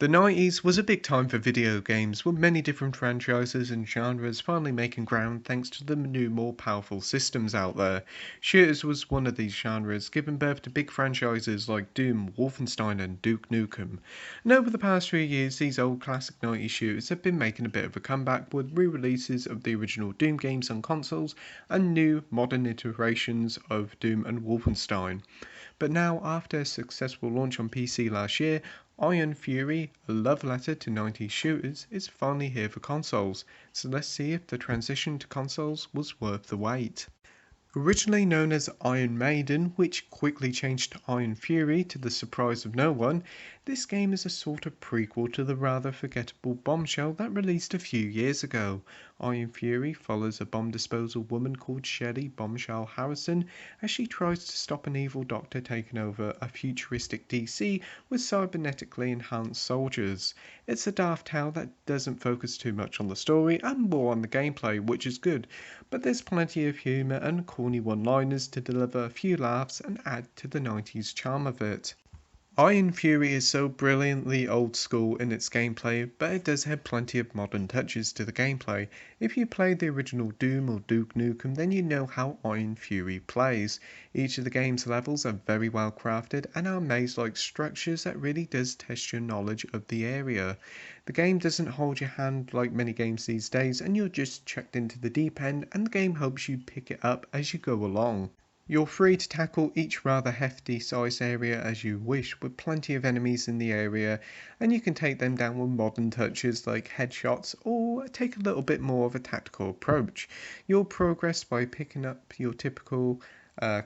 The 90s was a big time for video games, with many different franchises and genres finally making ground thanks to the new, more powerful systems out there. Shooters was one of these genres, giving birth to big franchises like Doom, Wolfenstein, and Duke Nukem. And over the past few years, these old classic 90s shooters have been making a bit of a comeback with re releases of the original Doom games on consoles and new, modern iterations of Doom and Wolfenstein. But now, after a successful launch on PC last year, Iron Fury, a love letter to 90s shooters, is finally here for consoles, so let's see if the transition to consoles was worth the wait. Originally known as Iron Maiden, which quickly changed to Iron Fury to the surprise of no one, this game is a sort of prequel to the rather forgettable Bombshell that released a few years ago. Iron Fury follows a bomb disposal woman called Shelley Bombshell Harrison as she tries to stop an evil doctor taking over a futuristic DC with cybernetically enhanced soldiers. It's a daft tale that doesn't focus too much on the story and more on the gameplay, which is good, but there's plenty of humour and corny one-liners to deliver a few laughs and add to the 90s charm of it. Iron Fury is so brilliantly old school in its gameplay, but it does have plenty of modern touches to the gameplay. If you played the original Doom or Duke Nukem, then you know how Iron Fury plays. Each of the game's levels are very well crafted and are maze-like structures that really does test your knowledge of the area. The game doesn't hold your hand like many games these days, and you're just chucked into the deep end and the game hopes you pick it up as you go along. You're free to tackle each rather hefty sized area as you wish, with plenty of enemies in the area, and you can take them down with modern touches like headshots or take a little bit more of a tactical approach. You'll progress by picking up your typical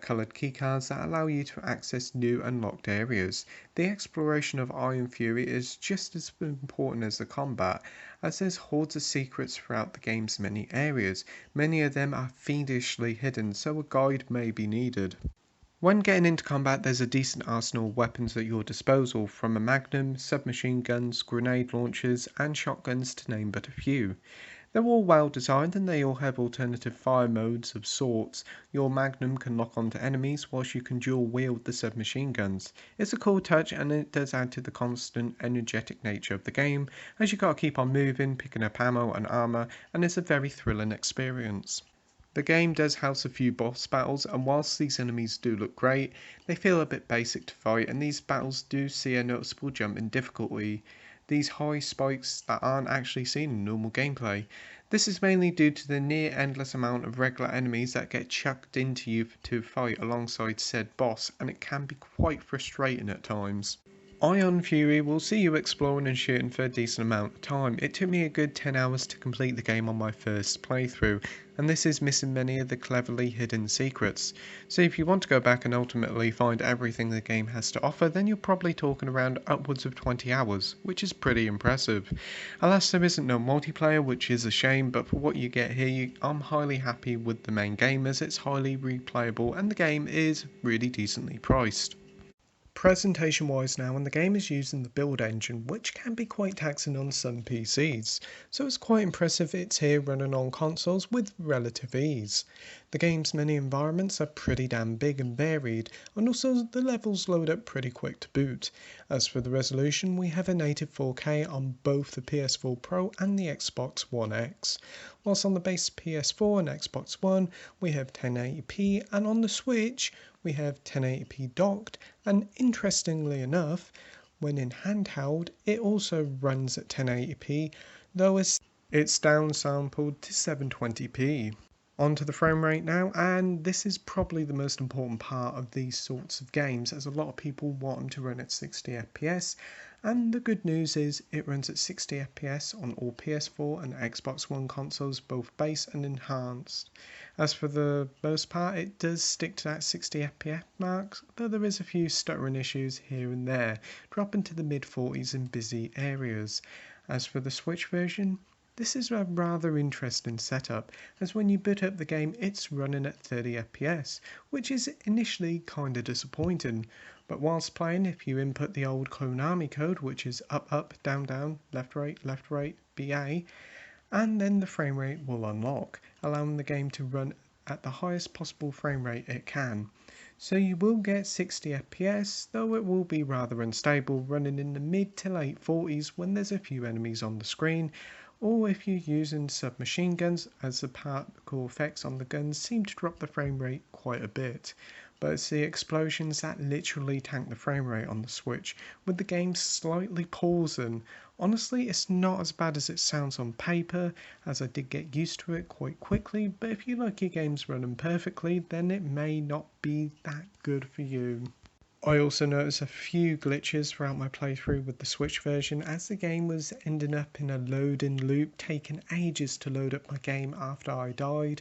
coloured keycards that allow you to access new unlocked areas. The exploration of Iron Fury is just as important as the combat, as there's hordes of secrets throughout the game's many areas. Many of them are fiendishly hidden, so a guide may be needed. When getting into combat, there's a decent arsenal of weapons at your disposal, from a magnum, submachine guns, grenade launchers, and shotguns to name but a few. They're all well designed and they all have alternative fire modes of sorts. Your magnum can lock onto enemies whilst you can dual wield the submachine guns. It's a cool touch and it does add to the constant energetic nature of the game, as you gotta keep on moving, picking up ammo and armour, and it's a very thrilling experience. The game does house a few boss battles, and whilst these enemies do look great, they feel a bit basic to fight, and these battles do see a noticeable jump in difficulty. These high spikes that aren't actually seen in normal gameplay. This is mainly due to the near endless amount of regular enemies that get chucked into you to fight alongside said boss, and it can be quite frustrating at times. Iron Fury will see you exploring and shooting for a decent amount of time. It took me a good 10 hours to complete the game on my first playthrough, and this is missing many of the cleverly hidden secrets. So if you want to go back and ultimately find everything the game has to offer, then you're probably talking around upwards of 20 hours, which is pretty impressive. Alas, there isn't no multiplayer, which is a shame, but for what you get here, I'm highly happy with the main game as it's highly replayable and the game is really decently priced. Presentation wise now, and the game is using the build engine, which can be quite taxing on some PCs, so it's quite impressive it's here running on consoles with relative ease. The game's many environments are pretty damn big and varied, and also the levels load up pretty quick to boot. As for the resolution, we have a native 4K on both the PS4 Pro and the Xbox One X, whilst on the base PS4 and Xbox One we have 1080p, and on the Switch we have 1080p docked, and interestingly enough, when in handheld it also runs at 1080p, though it's downsampled to 720p. Onto the frame rate now, and this is probably the most important part of these sorts of games, as a lot of people want them to run at 60 FPS, and the good news is it runs at 60 FPS on all PS4 and Xbox One consoles, both base and enhanced. As for the most part, it does stick to that 60 FPS mark, though there is a few stuttering issues here and there, dropping to the mid-40s in busy areas. As for the Switch version, this is a rather interesting setup, as when you boot up the game it's running at 30 FPS, which is initially kinda disappointing, but whilst playing, if you input the old Konami code, which is up up, down down, left right, BA, and then the frame rate will unlock, allowing the game to run at the highest possible frame rate it can. So you will get 60 FPS, though it will be rather unstable, running in the mid to late 40s when there's a few enemies on the screen, or if you're using submachine guns, as the particle effects on the guns seem to drop the frame rate quite a bit. But it's the explosions that literally tank the frame rate on the Switch, with the game slightly pausing. Honestly, it's not as bad as it sounds on paper, as I did get used to it quite quickly, but if you like your games running perfectly, then it may not be that good for you. I also noticed a few glitches throughout my playthrough with the Switch version, as the game was ending up in a loading loop, taking ages to load up my game after I died.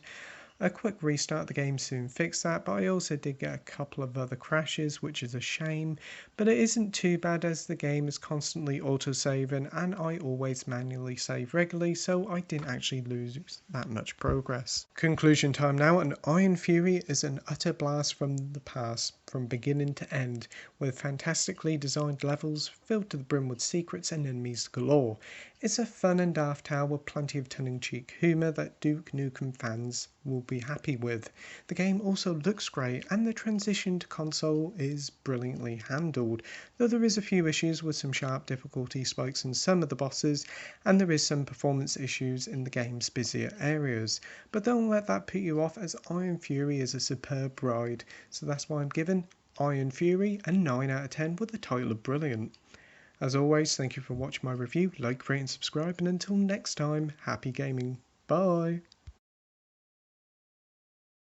A quick restart of the game soon fixed that, but I also did get a couple of other crashes, which is a shame, but it isn't too bad as the game is constantly autosaving and I always manually save regularly, so I didn't actually lose that much progress. Conclusion time now, and Iron Fury is an utter blast from the past, from beginning to end, with fantastically designed levels filled to the brim with secrets and enemies galore. It's a fun and daft tale with plenty of tongue-in-cheek humour that Duke Nukem fans will be happy with. The game also looks great and the transition to console is brilliantly handled, though there is a few issues with some sharp difficulty spikes in some of the bosses and there is some performance issues in the game's busier areas. But don't let that put you off, as Iron Fury is a superb ride, so that's why I'm giving Iron Fury a 9 out of 10 with the title of brilliant. As always, thank you for watching my review, like, rate and subscribe, and until next time, happy gaming. Bye!